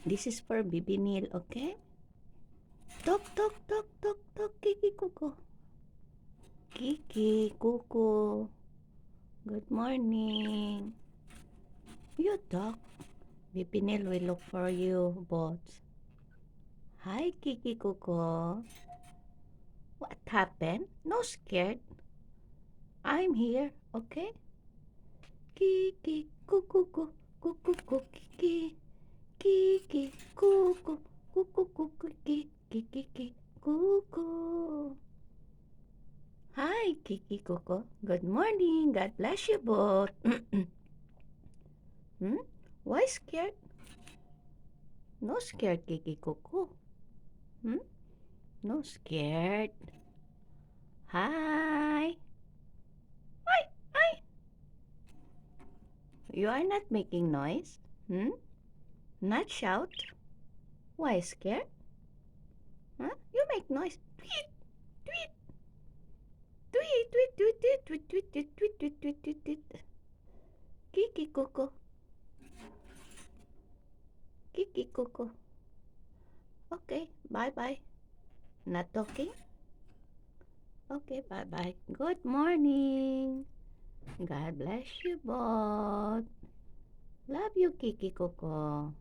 This is for Bibi Neil, okay? Tok, tok, tok, tok, tok, Kiki Koko. Kiki Koko. Good morning. You talk. Bibi Neil will look for you, bots. Hi, Kiki Koko. What happened? No scared. I'm here, okay? Kiki Koko, Koko, Kiki. Kiki Koko, Koko, Kiki, Kiki Koko. Hi, Kiki Koko. Good morning. God bless you both. Why scared? No scared, Kiki Koko. No scared. Hi. Hi, hi. You are not making noise? Not shout? Why scared? You make noise. Tweet, tweet, tweet, tweet, tweet, tweet, tweet, tweet, tweet, tweet, tweet, tweet, tweet. Kiki Koko. Kiki Koko. Okay, bye-bye. Not talking? Okay, bye-bye. Good morning. God bless you both. Love you, Kiki Koko.